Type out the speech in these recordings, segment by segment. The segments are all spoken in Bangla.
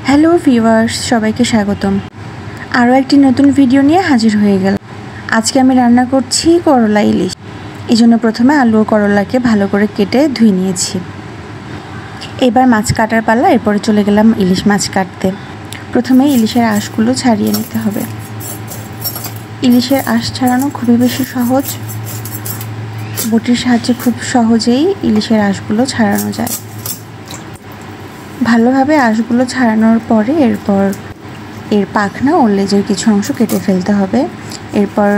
হ্যালো ভিউয়ার্স, সবাইকে স্বাগতম। আরও একটি নতুন ভিডিও নিয়ে হাজির হয়ে গেল। আজকে আমি রান্না করছি করলা ইলিশ। এই জন্য প্রথমে আলু ও করলাকে ভালো করে কেটে ধুয়ে নিয়েছি। এবার মাছ কাটার পালা। এরপরে চলে গেলাম ইলিশ মাছ কাটতে। প্রথমে ইলিশের আঁশগুলো ছাড়িয়ে নিতে হবে। ইলিশের আঁশ ছাড়ানো খুবই বেশি সহজ। বটির সাহায্যে খুব সহজেই ইলিশের আঁশগুলো ছাড়ানো যায়। ভালোভাবে আঁশগুলো ছাড়ানোর পরে এরপর এর পাখনা ও লেজের কিছু অংশ কেটে ফেলতে হবে। এরপর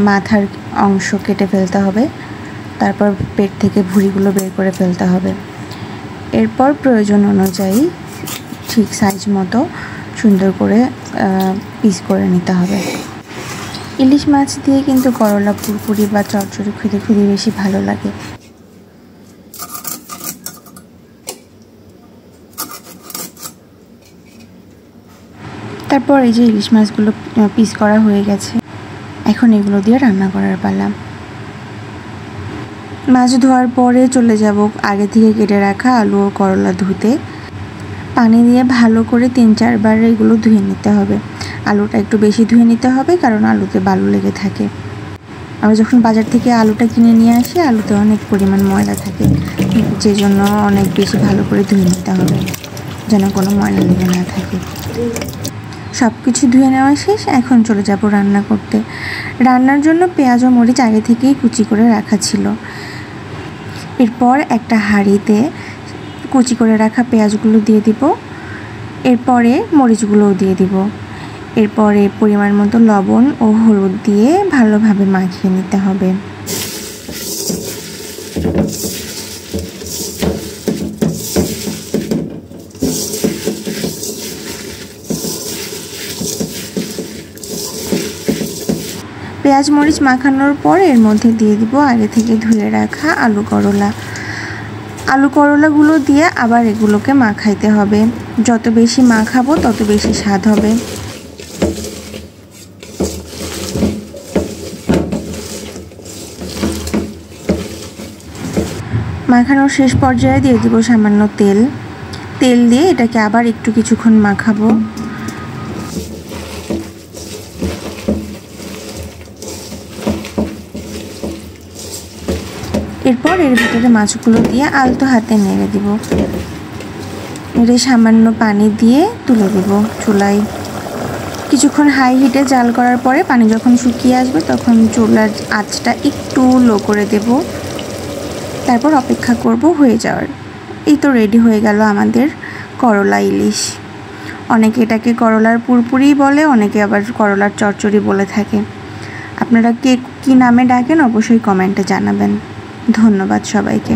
মাথার অংশ কেটে ফেলতে হবে। তারপর পেট থেকে ভুঁড়িগুলো বের করে ফেলতে হবে। এরপর প্রয়োজন অনুযায়ী ঠিক সাইজ মতো সুন্দর করে পিস করে নিতে হবে। ইলিশ মাছ দিয়ে কিন্তু করলা পুরপুরি বা চচ্চড়ি খেতে খুবই বেশি ভালো লাগে। তারপর এই যে ইলিশ মাছগুলো পিস করা হয়ে গেছে, এখন এগুলো দিয়ে রান্না করার পালা। মাছ ধোয়ার পরে চলে যাব আগে থেকে কেটে রাখা আলু ও করলা ধুতে। পানি দিয়ে ভালো করে 3-4 বার এগুলো ধুয়ে নিতে হবে। আলুটা একটু বেশি ধুয়ে নিতে হবে, কারণ আলুতে বালু লেগে থাকে। আমরা যখন বাজার থেকে আলুটা কিনে নিয়ে আসি, আলুতে অনেক পরিমাণ ময়লা থাকে, যে জন্য অনেক বেশি ভালো করে ধুয়ে নিতে হবে, যেন কোনো ময়লা লেগে না থাকে। সব কিছু ধুয়ে নেওয়া শেষ। এখন চলে যাব রান্না করতে। রান্নার জন্য পেঁয়াজ ও মরিচ আগে থেকেই কুচি করে রাখা ছিল। এরপর একটা হাঁড়িতে কুচি করে রাখা পেঁয়াজগুলো দিয়ে দিব। এরপরে মরিচগুলোও দিয়ে দিব। এরপরে পরিমাণ মতো লবণ ও হলুদ দিয়ে ভালোভাবে মাখিয়ে নিতে হবে। পেঁয়াজ মরিচ মাখানোর পর এর মধ্যে দিয়ে দিব আগে থেকে ধুয়ে রাখা আলু করলাগুলো দিয়ে আবার এগুলোকে মাখাইতে হবে। যত বেশি মাখাবো তত বেশি স্বাদ হবে। মাখানোর শেষ পর্যায়ে দিয়ে দিব সামান্য তেল দিয়ে এটাকে আবার একটু কিছুক্ষণ মাখাবো। এরপর এর ভিতরে মাছগুলো দিয়ে আলতো হাতে নেড়ে দিব। নেড়ে সামান্য পানি দিয়ে তুলে দেব চুলায়। কিছুক্ষণ হাই হিটে জাল করার পরে পানি যখন শুকিয়ে আসবে, তখন চুলার আঁচটা একটু লো করে দেব। তারপর অপেক্ষা করব হয়ে যাওয়ার। এই তো রেডি হয়ে গেল আমাদের করলা ইলিশ। অনেকে এটাকে করলার পুরপুরি বলে, অনেকে আবার করলার চচ্চড়ি বলে থাকে। আপনারা কে কী নামে ডাকেন অবশ্যই কমেন্টে জানাবেন। ধন্যবাদ সবাইকে।